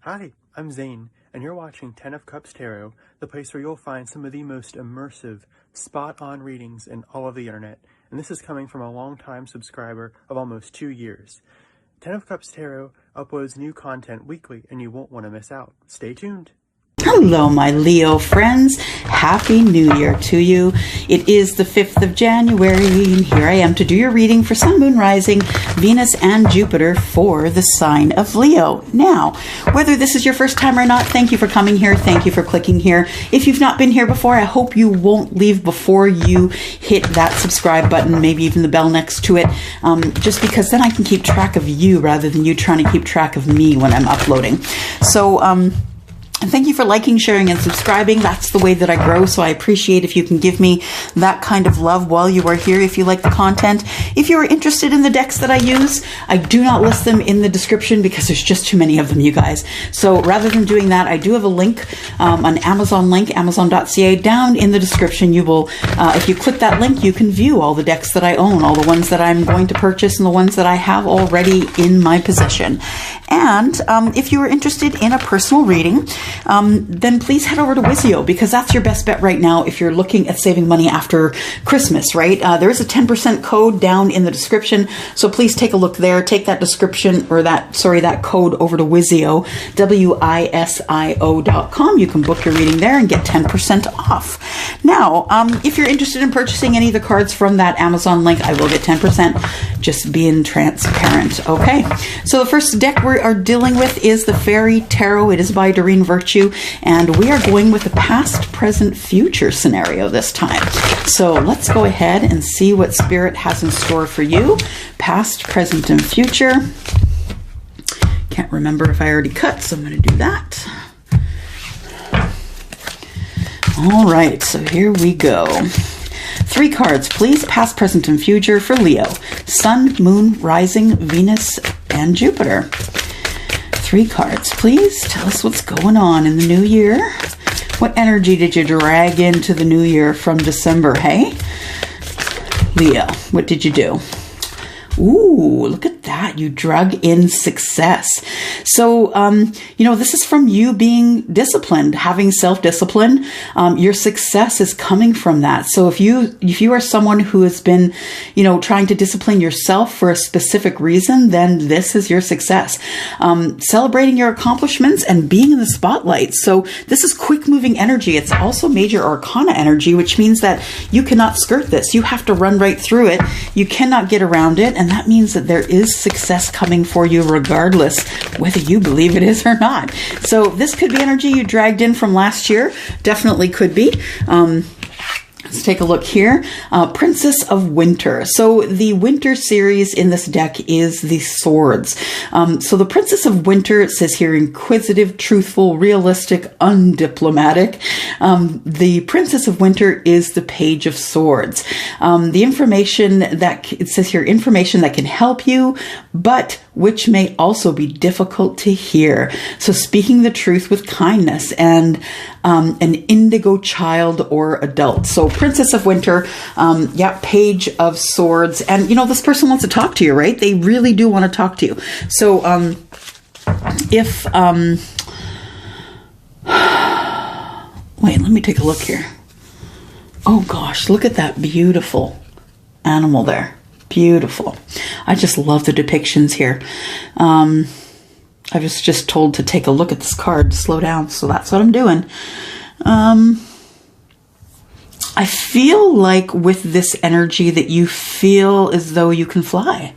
Hi, I'm Zane, and you're watching 10 of Cups Tarot, the place where you'll find some of the most immersive, spot-on readings in all of the internet. And this is coming from a long-time subscriber of almost 2 years. 10 of Cups Tarot uploads new content weekly, and you won't want to miss out. Stay tuned. Hello, my Leo friends. Happy New Year to you. It is the 5th of January, and here I am to do your reading for Sun, Moon, Rising, Venus, and Jupiter for the sign of Leo. Now, whether this is your first time or not, thank you for coming here. Thank you for clicking here. If you've not been here before, I hope you won't leave before you hit that subscribe button, maybe even the bell next to it, just because then I can keep track of you rather than you trying to keep track of me when I'm uploading. So, and thank you for liking, sharing, and subscribing. That's the way that I grow, so I appreciate if you can give me that kind of love while you are here, if you like the content. If you are interested in the decks that I use, I do not list them in the description because there's just too many of them, you guys. So rather than doing that, I do have a link, an Amazon link, amazon.ca, down in the description. You will, if you click that link, you can view all the decks that I own, all the ones that I'm going to purchase, and the ones that I have already in my possession. And if you are interested in a personal reading, then please head over to WISIO, because that's your best bet right now if you're looking at saving money after Christmas, right? There is a 10% code down in the description, so please take a look there. Take that description, or that code over to WISIO, WISIO.com. You can book your reading there and get 10% off. Now, if you're interested in purchasing any of the cards from that Amazon link, I will get 10%, just being transparent, okay? So the first deck we are dealing with is the Fairy Tarot. It is by Doreen Virtue, and we are going with the past, present, future scenario this time. So let's go ahead and see what Spirit has in store for you. Past, present, and future. Can't remember if I already cut, so I'm going to do that. All right, so here we go. 3 cards, please. Past, present, and future for Leo. Sun, Moon, Rising, Venus, and Jupiter. 3 cards, please. Tell us what's going on in the new year. What energy did you drag into the new year from December, hey? Leo, what did you do? Ooh, look at that. You drug in success. So, you know, this is from you being disciplined, having self-discipline. Your success is coming from that. So if you are someone who has been, you know, trying to discipline yourself for a specific reason, then this is your success. Celebrating your accomplishments and being in the spotlight. So this is quick moving energy. It's also major arcana energy, which means that you cannot skirt this. You have to run right through it. You cannot get around it. And that means that there is success coming for you regardless whether you believe it is or not. So this could be energy you dragged in from last year. Definitely could be. Let's take a look here. Princess of Winter. So the Winter series in this deck is the Swords. So the Princess of Winter, it says here, inquisitive, truthful, realistic, undiplomatic. The Princess of Winter is the Page of Swords. The information that, it says here, information that can help you, but which may also be difficult to hear. So speaking the truth with kindness, and an indigo child or adult. So Princess of Winter, yeah, Page of Swords. And, you know, this person wants to talk to you, right? They really do want to talk to you. So if, wait, let me take a look here. Oh gosh, look at that beautiful animal there. Beautiful. I just love the depictions here. I was just told to take a look at this card to slow down, so that's what I'm doing. I feel like with this energy that you feel as though you can fly.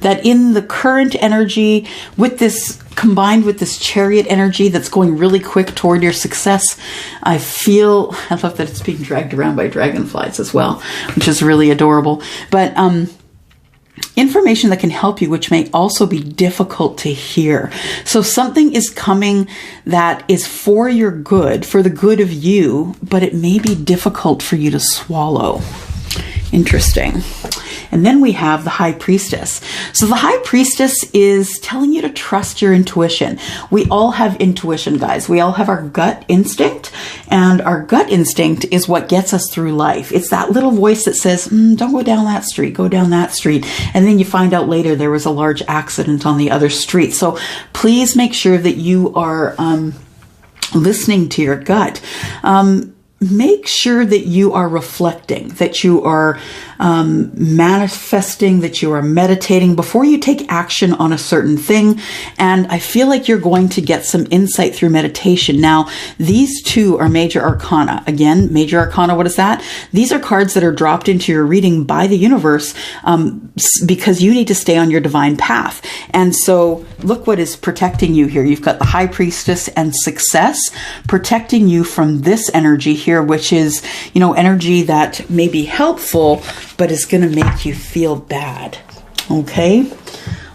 That in the current energy, with this, combined with this Chariot energy that's going really quick toward your success, I love that it's being dragged around by dragonflies as well, which is really adorable. But, information that can help you, which may also be difficult to hear. So something is coming that is for your good, for the good of you, but it may be difficult for you to swallow. Interesting. And then we have the High Priestess. So the High Priestess is telling you to trust your intuition. We all have intuition, guys. We all have our gut instinct, and our gut instinct is what gets us through life. It's that little voice that says, don't go down that street, go down that street. And then you find out later there was a large accident on the other street. So please make sure that you are listening to your gut. Make sure that you are reflecting, that you are manifesting, that you are meditating before you take action on a certain thing. And I feel like you're going to get some insight through meditation. Now, these two are major arcana. Again, major arcana, what is that? These are cards that are dropped into your reading by the universe because you need to stay on your divine path. And so look what is protecting you here. You've got the High Priestess and Success protecting you from this energy here, which is, you know, energy that may be helpful, but is going to make you feel bad. Okay.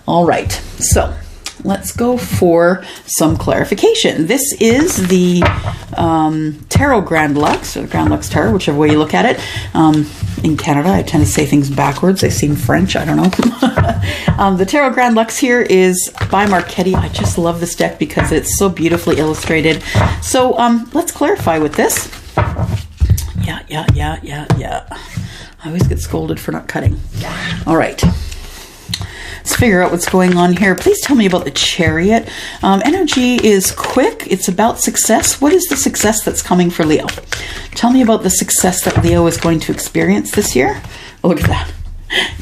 All right. So let's go for some clarification. This is the Tarot Grand Lux, or Grand Lux Tarot, whichever way you look at it. In Canada, I tend to say things backwards. They seem French. I don't know. The Tarot Grand Lux here is by Marchetti. I just love this deck because it's so beautifully illustrated. So let's clarify with this. Yeah. I always get scolded for not cutting. All right. Let's figure out what's going on here. Please tell me about the Chariot. Energy is quick. It's about success. What is the success that's coming for Leo? Tell me about the success that Leo is going to experience this year. Oh, look at that.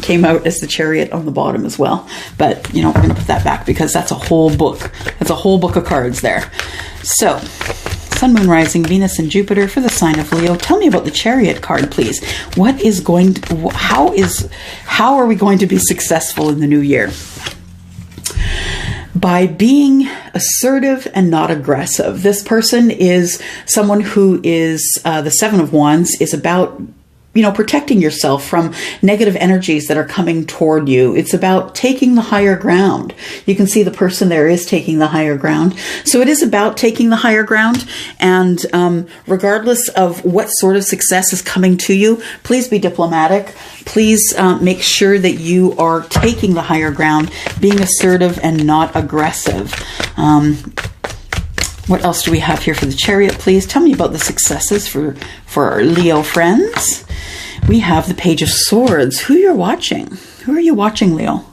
Came out as the Chariot on the bottom as well. But, you know, we're going to put that back because that's a whole book. That's a whole book of cards there. So, Sun, Moon, Rising, Venus, and Jupiter for the sign of Leo. Tell me about the Chariot card, please. What is going to, how are we going to be successful in the new year? By being assertive and not aggressive. This person is someone who is, the Seven of Wands is about, you know, protecting yourself from negative energies that are coming toward you. It's about taking the higher ground. You can see the person there is taking the higher ground. So it is about taking the higher ground. And regardless of what sort of success is coming to you, please be diplomatic. Please make sure that you are taking the higher ground, being assertive and not aggressive. What else do we have here for the Chariot, please? Tell me about the successes for our Leo friends. We have the Page of Swords. Who you're watching? Who are you watching, Leo?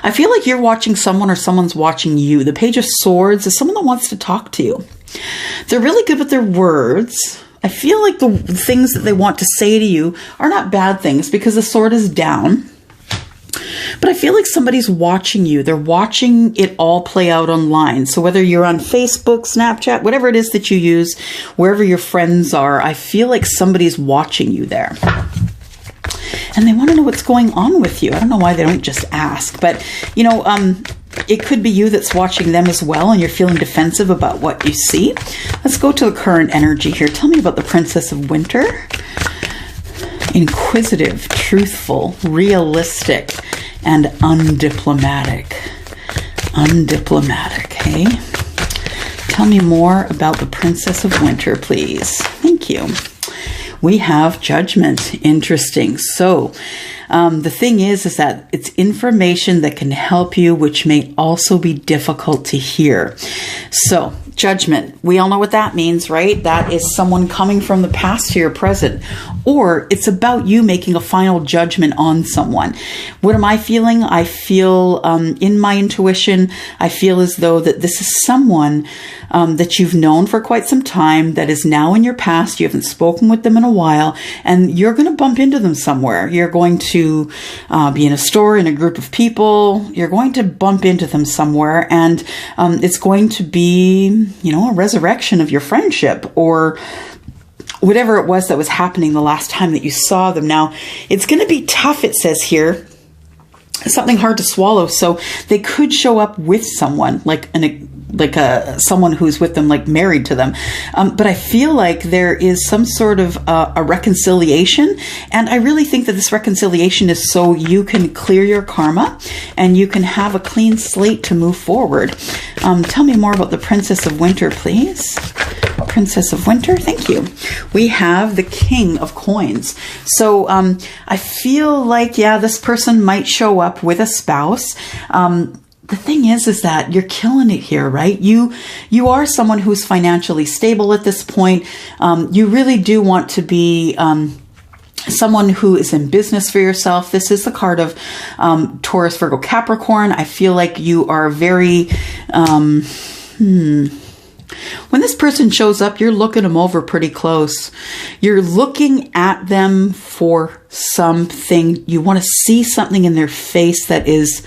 I feel like you're watching someone or someone's watching you. The Page of Swords is someone that wants to talk to you. They're really good with their words. I feel like the things that they want to say to you are not bad things because the sword is down. But I feel like somebody's watching you. They're watching it all play out online. So whether you're on Facebook, Snapchat, whatever it is that you use, wherever your friends are, I feel like somebody's watching you there. And they want to know what's going on with you. I don't know why they don't just ask. But, you know, it could be you that's watching them as well, and you're feeling defensive about what you see. Let's go to the current energy here. Tell me about the Princess of Winter. Inquisitive, truthful, realistic, and undiplomatic. Undiplomatic, hey? Tell me more about the Princess of Winter, please. Thank you. We have Judgment. Interesting. So, the thing is that it's information that can help you, which may also be difficult to hear. So, Judgment. We all know what that means, right? That is someone coming from the past to your present. Or it's about you making a final judgment on someone. What am I feeling? I feel, in my intuition, I feel as though that this is someone that you've known for quite some time, that is now in your past. You haven't spoken with them in a while, and you're going to bump into them somewhere. You're going to be in a store, in a group of people. You're going to bump into them somewhere, and it's going to be, you know, a resurrection of your friendship or whatever it was that was happening the last time that you saw them. Now, it's going to be tough, it says here. Something hard to swallow. So they could show up with someone, someone who's with them, like married to them. But I feel like there is some sort of a reconciliation. And I really think that this reconciliation is so you can clear your karma and you can have a clean slate to move forward. Tell me more about the Princess of Winter, please. Princess of Winter, thank you. We have the King of Coins. So I feel like, yeah, this person might show up with a spouse. The thing is that you're killing it here, right? You are someone who's financially stable at this point. You really do want to be someone who is in business for yourself. This is the card of Taurus, Virgo, Capricorn. I feel like you are very... When this person shows up, you're looking them over pretty close. You're looking at them for something. You want to see something in their face that is...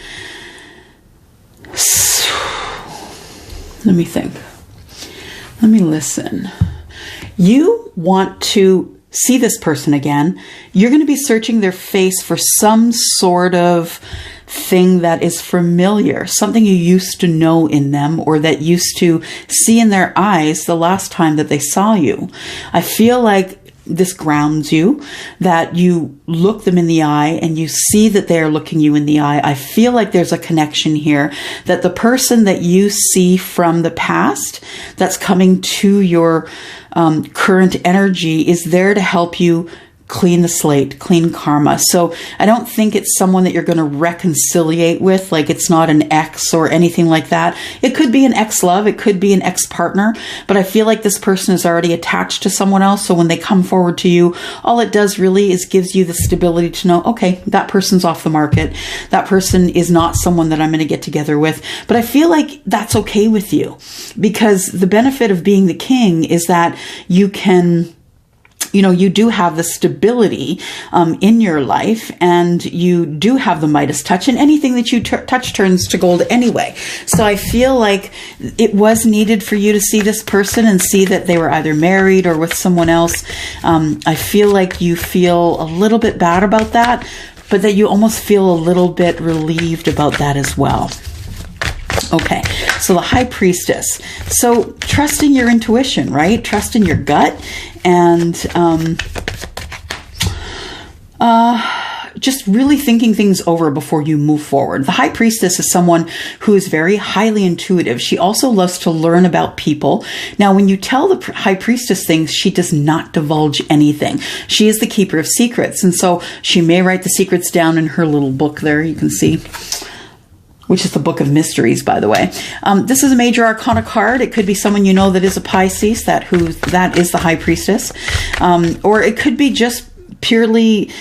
Let me think. Let me listen. You want to see this person again. You're going to be searching their face for some sort of thing that is familiar, something you used to know in them or that used to see in their eyes the last time that they saw you. I feel like this grounds you, that you look them in the eye and you see that they are looking you in the eye. I feel like there's a connection here, that the person that you see from the past that's coming to your current energy is there to help you clean the slate, clean karma. So I don't think it's someone that you're going to reconciliate with, like it's not an ex or anything like that. It could be an ex-love, it could be an ex-partner, but I feel like this person is already attached to someone else. So when they come forward to you, all it does really is gives you the stability to know, okay, that person's off the market. That person is not someone that I'm going to get together with. But I feel like that's okay with you, because the benefit of being the king is that you can... you do have the stability in your life, and you do have the Midas touch, and anything that you touch turns to gold anyway. So I feel like it was needed for you to see this person and see that they were either married or with someone else. I feel like you feel a little bit bad about that, but that you almost feel a little bit relieved about that as well. Okay, so the High Priestess. So trusting your intuition, right? Trusting your gut, and just really thinking things over before you move forward. The High Priestess is someone who is very highly intuitive. She also loves to learn about people. Now, when you tell the High Priestess things, she does not divulge anything. She is the keeper of secrets, and so she may write the secrets down in her little book there, you can see, which is the Book of Mysteries, by the way. This is a major arcana card. It could be someone you know that is a Pisces, that is the High Priestess. Or it could be just purely,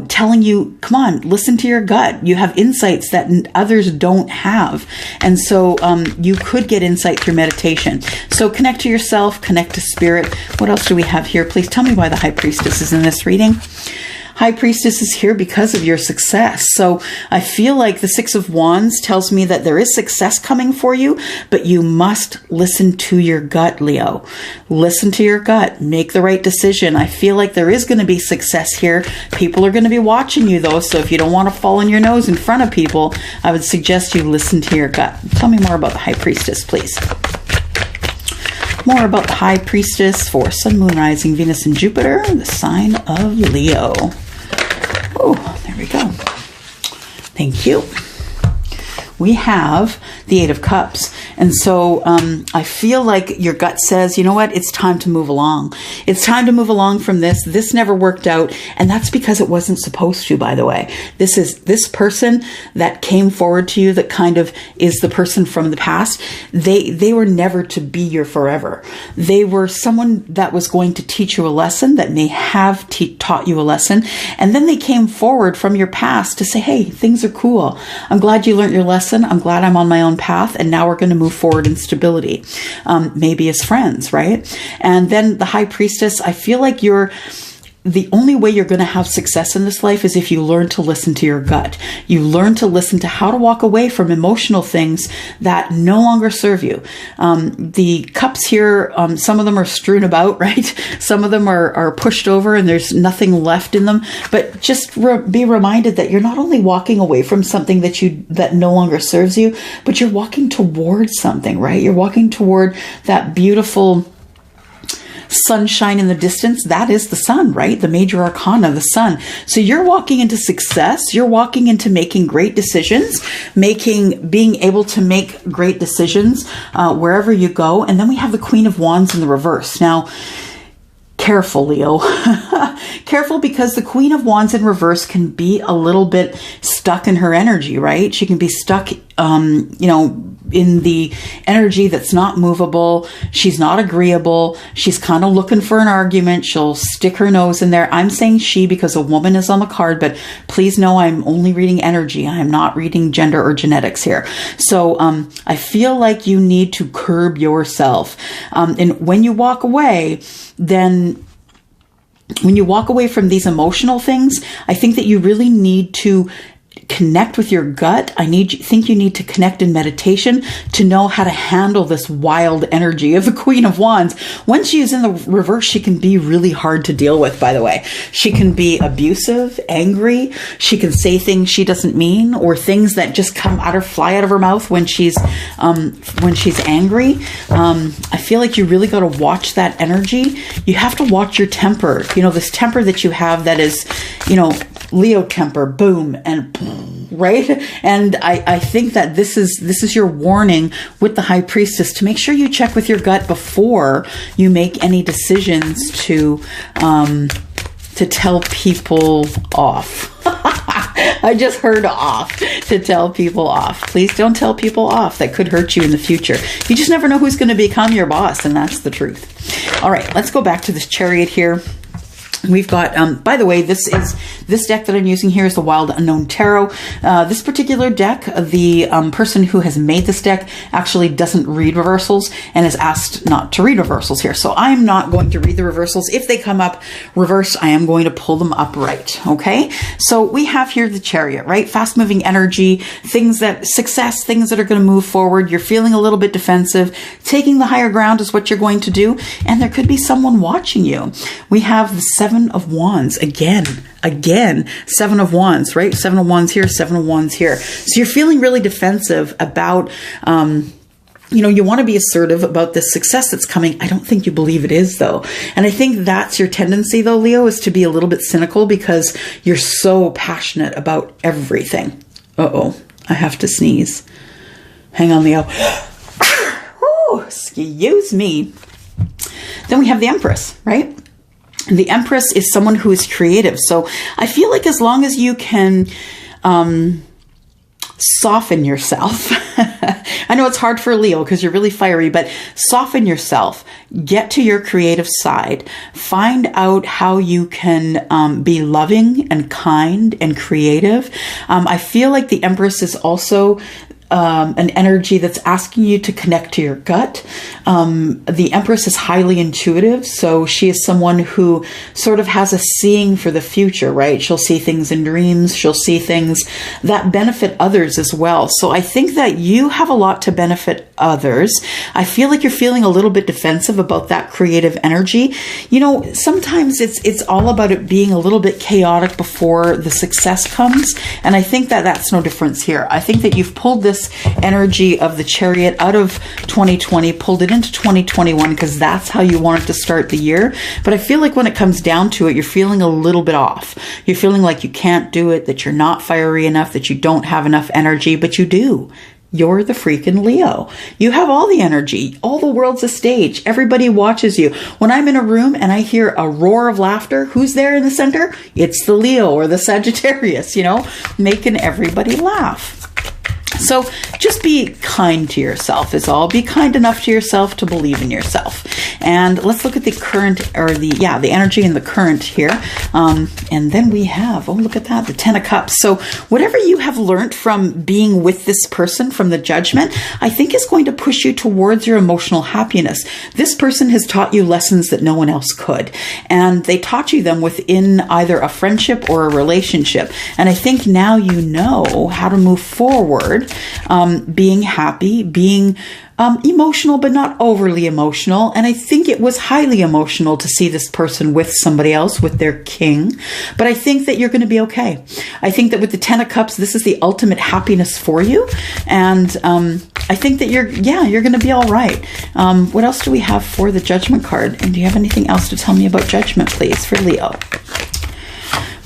telling you, come on, listen to your gut. You have insights that others don't have. And so you could get insight through meditation. So connect to yourself, connect to spirit. What else do we have here? Please tell me why the High Priestess is in this reading. High Priestess is here because of your success. So I feel like the Six of Wands tells me that there is success coming for you, but you must listen to your gut, Leo. Listen to your gut. Make the right decision. I feel like there is going to be success here. People are going to be watching you, though, so if you don't want to fall on your nose in front of people, I would suggest you listen to your gut. Tell me more about the High Priestess, please. More about the High Priestess for Sun, Moon, Rising, Venus, and Jupiter, the sign of Leo. Oh, there we go. Thank you. We have the Eight of Cups. And so I feel like your gut says, you know what? It's time to move along. It's time to move along from this. This never worked out. And that's because it wasn't supposed to, by the way. This is this person that came forward to you that kind of is the person from the past. They were never to be your forever. They were someone that was going to teach you a lesson, that may have taught you a lesson. And then they came forward from your past to say, hey, things are cool. I'm glad you learned your lesson. I'm glad I'm on my own path. And now we're going to move forward in stability, maybe as friends, right? And then the High Priestess, I feel like the only way you're going to have success in this life is if you learn to listen to your gut. You learn to listen to how to walk away from emotional things that no longer serve you. The cups here, some of them are strewn about, right? Some of them are pushed over and there's nothing left in them. But just be reminded that you're not only walking away from something that no longer serves you, but you're walking toward something, right? You're walking toward that beautiful sunshine in the distance, that is the sun, right? The major arcana, the sun. So you're walking into success. You're walking into making great decisions, being able to make great decisions wherever you go. And then we have the Queen of Wands in the reverse. Now, careful, Leo. Careful, because the Queen of Wands in reverse can be a little bit stuck in her energy, right? She can be stuck, in the energy that's not movable. She's not agreeable. She's kind of looking for an argument. She'll stick her nose in there. I'm saying she because a woman is on the card, but please know I'm only reading energy. I'm not reading gender or genetics here. So I feel like you need to curb yourself. And when you walk away, then when you walk away from these emotional things, I think that you really need to connect with your gut. Think you need to connect in meditation to know how to handle this wild energy of the Queen of Wands. When she is in the reverse, she can be really hard to deal with, by the way. She can be abusive, angry. She can say things she doesn't mean, or things that just fly out of her mouth when she's angry. I feel like you really got to watch that energy. You have to watch your temper. This temper that you have that is, Leo temper, boom, and right? And I think that this is your warning with the High Priestess to make sure you check with your gut before you make any decisions to tell people off. I just heard off, to tell people off. Please don't tell people off. That could hurt you in the future. You just never know who's going to become your boss, and that's the truth. All right, let's go back to this Chariot here. We've got, by the way, this deck that I'm using here is the Wild Unknown Tarot. This particular deck, the person who has made this deck actually doesn't read reversals and is asked not to read reversals here. So I'm not going to read the reversals. If they come up reversed, I am going to pull them upright. Okay. So we have here the Chariot, right? Fast moving energy, things that are going to move forward. You're feeling a little bit defensive. Taking the higher ground is what you're going to do. And there could be someone watching you. We have the Seven of Wands again, 7 of Wands, right? 7 of Wands here, 7 of Wands here. So you're feeling really defensive about, you want to be assertive about this success that's coming. I don't think you believe it is, though. And I think that's your tendency, though, Leo, is to be a little bit cynical because you're so passionate about everything. Uh-oh, I have to sneeze. Hang on, Leo. Ooh, excuse me. Then we have the Empress, right? The Empress is someone who is creative. So I feel like as long as you can soften yourself, I know it's hard for Leo because you're really fiery, but soften yourself, get to your creative side, find out how you can be loving and kind and creative. I feel like the Empress is also an energy that's asking you to connect to your gut. The Empress is highly intuitive, so she is someone who sort of has a seeing for the future, right? She'll see things in dreams. She'll see things that benefit others as well. So I think that you have a lot to benefit others. I feel like you're feeling a little bit defensive about that creative energy. Sometimes it's all about it being a little bit chaotic before the success comes. And I think that that's no difference here. I think that you've pulled this energy of the Chariot out of 2020, pulled it into 2021 because that's how you wanted to start the year. But I feel like when it comes down to it, you're feeling a little bit off. You're feeling like you can't do it, that you're not fiery enough, that you don't have enough energy, but you do. You're the freaking Leo. You have all the energy. All the world's a stage. Everybody watches you. When I'm in a room and I hear a roar of laughter, who's there in the center? It's the Leo or the Sagittarius, making everybody laugh. So just be kind to yourself is all. Be kind enough to yourself to believe in yourself. And let's look at the current, or the energy in the current here. And then we have, look at that, the 10 of Cups. So whatever you have learned from being with this person from the Judgment, I think is going to push you towards your emotional happiness. This person has taught you lessons that no one else could. And they taught you them within either a friendship or a relationship. And I think now you know how to move forward, being happy, being emotional, but not overly emotional. And I think it was highly emotional to see this person with somebody else, with their king. But I think that you're going to be okay. I think that with the 10 of Cups, this is the ultimate happiness for you. And I think that you're going to be all right. What else do we have for the Judgment card? And do you have anything else to tell me about Judgment, please, for Leo?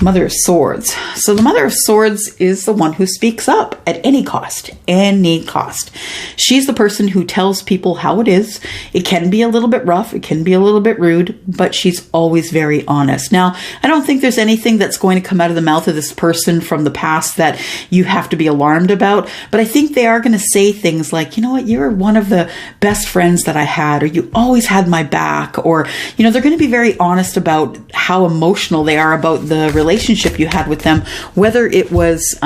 Mother of Swords. So the Mother of Swords is the one who speaks up at any cost, any cost. She's the person who tells people how it is. It can be a little bit rough. It can be a little bit rude, but she's always very honest. Now, I don't think there's anything that's going to come out of the mouth of this person from the past that you have to be alarmed about. But I think they are going to say things like, you know what, you're one of the best friends that I had, or you always had my back, or, you know, they're going to be very honest about how emotional they are about the relationship you had with them, whether it was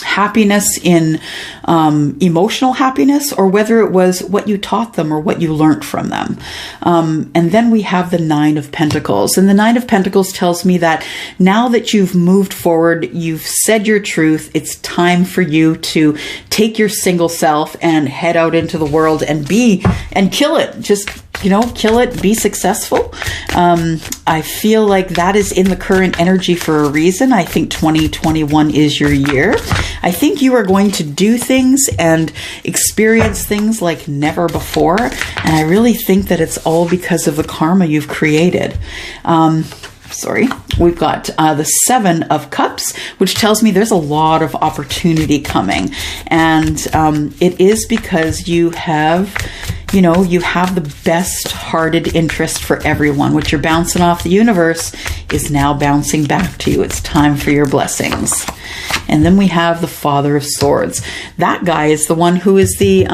happiness in emotional happiness, or whether it was what you taught them or what you learned from them. And then we have the 9 of Pentacles. And the 9 of Pentacles tells me that now that you've moved forward, you've said your truth, it's time for you to take your single self and head out into the world and kill it. Just, you know, kill it, be successful. I feel like that is in the current energy for a reason. I think 2021 is your year. I think you are going to do things and experience things like never before. And I really think that it's all because of the karma you've created. We've got the 7 of Cups, which tells me there's a lot of opportunity coming. And it is because you have the best hearted interest for everyone. What you're bouncing off the universe is now bouncing back to you. It's time for your blessings. And then we have the Father of Swords. That guy is the one who is the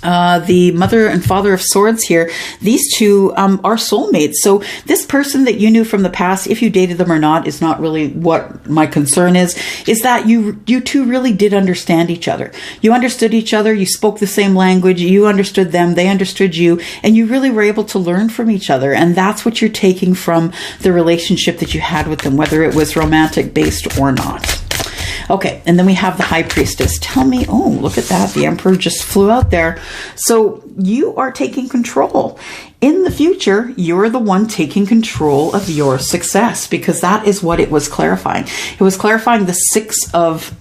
Mother and Father of Swords here. These two are soulmates. So this person that you knew from the past, if you dated them or not, is not really what my concern is that you two really did understand each other. You understood each other. You spoke the same language. You understood them. They understood you. And you really were able to learn from each other. And that's what you're taking from the relationship that you had with them, whether it was romantic based or not. Okay, and then we have the High Priestess. Tell me, oh, look at that. The Emperor just flew out there. So you are taking control. In the future, you're the one taking control of your success, because that is what it was clarifying. It was clarifying the 6 of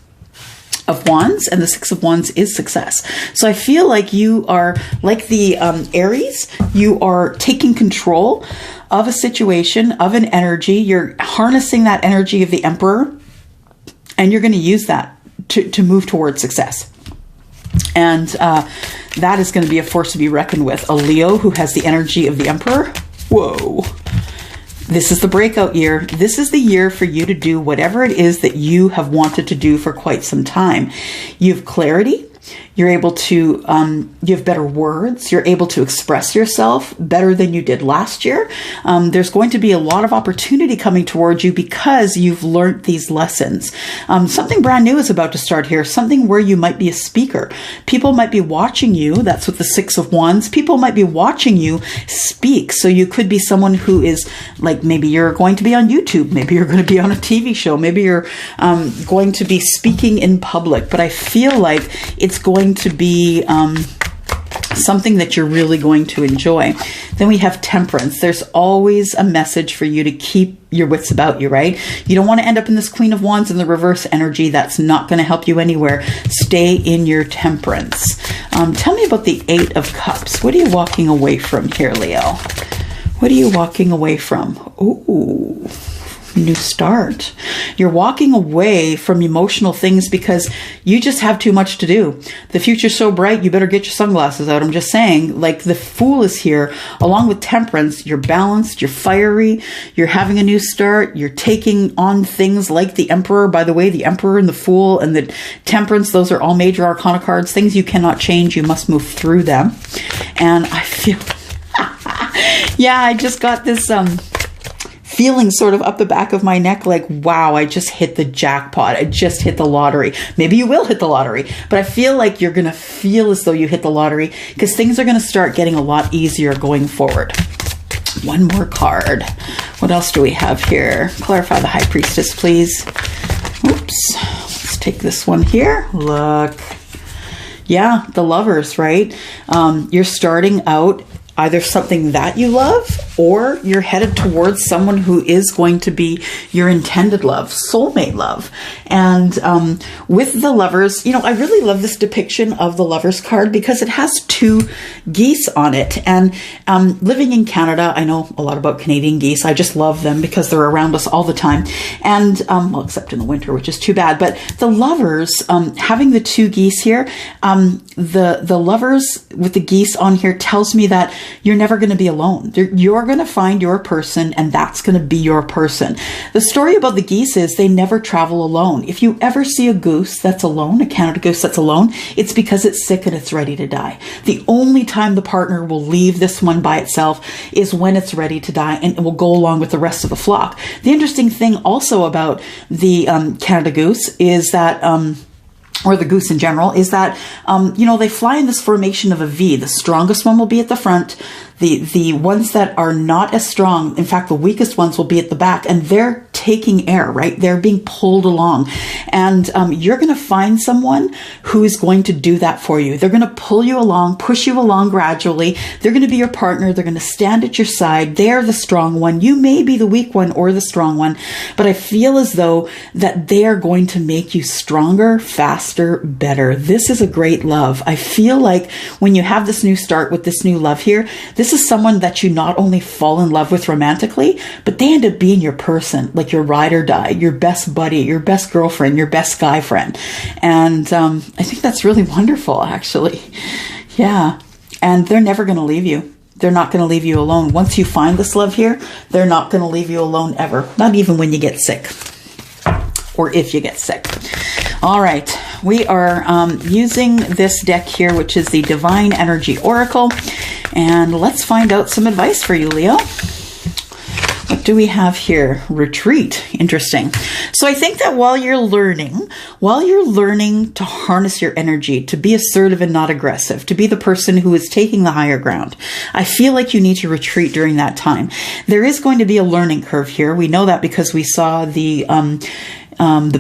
Wands, and the 6 of Wands is success. So I feel like you are like the Aries. You are taking control of a situation, of an energy. You're harnessing that energy of the Emperor, and you're going to use that to move towards success. And that is going to be a force to be reckoned with. A Leo who has the energy of the Emperor. Whoa. This is the breakout year. This is the year for you to do whatever it is that you have wanted to do for quite some time. You have clarity. You're able to, you have better words. You're able to express yourself better than you did last year. There's going to be a lot of opportunity coming towards you because you've learned these lessons. Something brand new is about to start here. Something where you might be a speaker. People might be watching you. That's with the 6 of Wands. People might be watching you speak. So you could be someone who is like, maybe you're going to be on YouTube. Maybe you're going to be on a TV show. Maybe you're going to be speaking in public. But I feel like it's going to be something that you're really going to enjoy. Then we have Temperance. There's always a message for you to keep your wits about you, right? You don't want to end up in this Queen of Wands in the reverse energy. That's not going to help you anywhere. Stay in your temperance. Tell me about the 8 of Cups. What are you walking away from here, Leo? What are you walking away from? Ooh. New start. You're walking away from emotional things because you just have too much to do. The future's so bright, you better get your sunglasses out. I'm just saying, like, the Fool is here along with Temperance. You're balanced, you're fiery, you're having a new start, you're taking on things like the Emperor. By the way, the Emperor and the Fool and the Temperance, those are all major arcana cards, things you cannot change. You must move through them. And I feel, yeah, I just got this, feeling sort of up the back of my neck like, wow, I just hit the jackpot. I just hit the lottery. Maybe you will hit the lottery, but I feel like you're going to feel as though you hit the lottery because things are going to start getting a lot easier going forward. One more card. What else do we have here? Clarify the High Priestess, please. Oops. Let's take this one here. Look. Yeah, the Lovers, right? You're starting out either something that you love, or you're headed towards someone who is going to be your intended love, soulmate love. And with the Lovers, you know, I really love this depiction of the Lovers card because it has two geese on it. And living in Canada, I know a lot about Canadian geese. I just love them because they're around us all the time. And, well, except in the winter, which is too bad. But the Lovers, having the two geese here, the Lovers with the geese on here tells me that you're never going to be alone. You're going to find your person, and that's going to be your person. The story about the geese is they never travel alone. If you ever see a goose that's alone, a Canada goose that's alone, it's because it's sick and it's ready to die. The only time the partner will leave this one by itself is when it's ready to die, and it will go along with the rest of the flock. The interesting thing also about the Canada goose is that or the goose in general, is that, you know, they fly in this formation of a V. The strongest one will be at the front. The ones that are not as strong, in fact, the weakest ones will be at the back, and they're taking air, right? They're being pulled along. And you're going to find someone who is going to do that for you. They're going to pull you along, push you along gradually. They're going to be your partner. They're going to stand at your side. They're the strong one. You may be the weak one or the strong one, but I feel as though that they are going to make you stronger, faster, better. This is a great love. I feel like when you have this new start with this new love here, this is someone that you not only fall in love with romantically, but they end up being your person, like your ride or die, your best buddy, your best girlfriend, your best guy friend. And I think that's really wonderful, actually. Yeah. And they're never going to leave you. They're not going to leave you alone. Once you find this love here, they're not going to leave you alone ever. Not even when you get sick. Or if you get sick. All right. We are using this deck here, which is the Divine Energy Oracle. And let's find out some advice for you, Leo. What do we have here? Retreat. Interesting. So I think that while you're learning to harness your energy, to be assertive and not aggressive, to be the person who is taking the higher ground, I feel like you need to retreat during that time. There is going to be a learning curve here. We know that because we saw the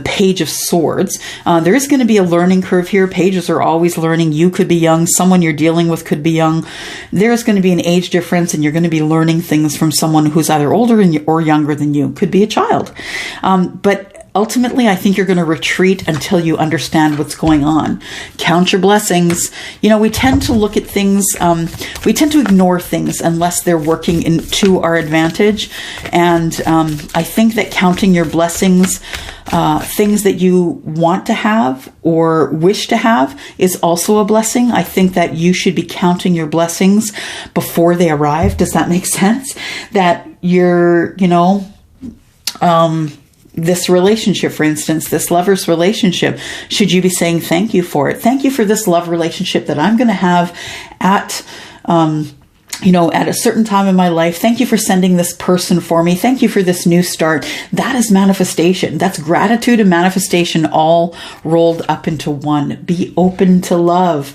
Page of Swords. There is going to be a learning curve here. Pages are always learning. You could be young. Someone you're dealing with could be young. There's going to be an age difference, and you're going to be learning things from someone who's either older or younger than you. Could be a child. But ultimately, I think you're going to retreat until you understand what's going on. Count your blessings. You know, we tend to look at things, we tend to ignore things unless they're working to our advantage. And I think that counting your blessings, things that you want to have or wish to have, is also a blessing. I think that you should be counting your blessings before they arrive. Does that make sense? That you're, you know, this relationship, for instance, this lover's relationship, should you be saying thank you for it? Thank you for this love relationship that I'm going to have at, you know, at a certain time in my life. Thank you for sending this person for me. Thank you for this new start. That is manifestation. That's gratitude and manifestation all rolled up into one. Be open to love.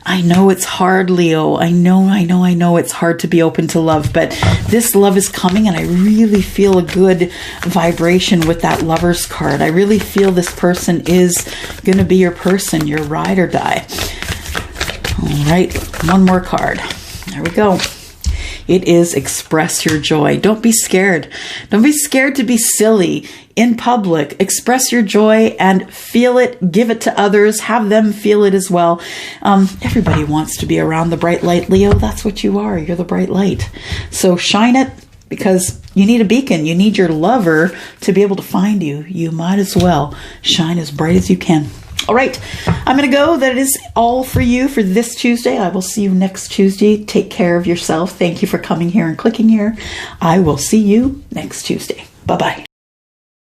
I know it's hard, Leo. I know it's hard to be open to love, but this love is coming, and I really feel a good vibration with that Lover's card. I really feel this person is going to be your person, your ride or die. All right, one more card. There we go. It is express your joy. Don't be scared. Don't be scared to be silly in public. Express your joy and feel it. Give it to others. Have them feel it as well. Everybody wants to be around the bright light, Leo. That's what you are. You're the bright light. So shine it, because you need a beacon. You need your lover to be able to find you. You might as well shine as bright as you can. All right, I'm going to go. That is all for you for this Tuesday. I will see you next Tuesday. Take care of yourself. Thank you for coming here and clicking here. I will see you next Tuesday. Bye-bye.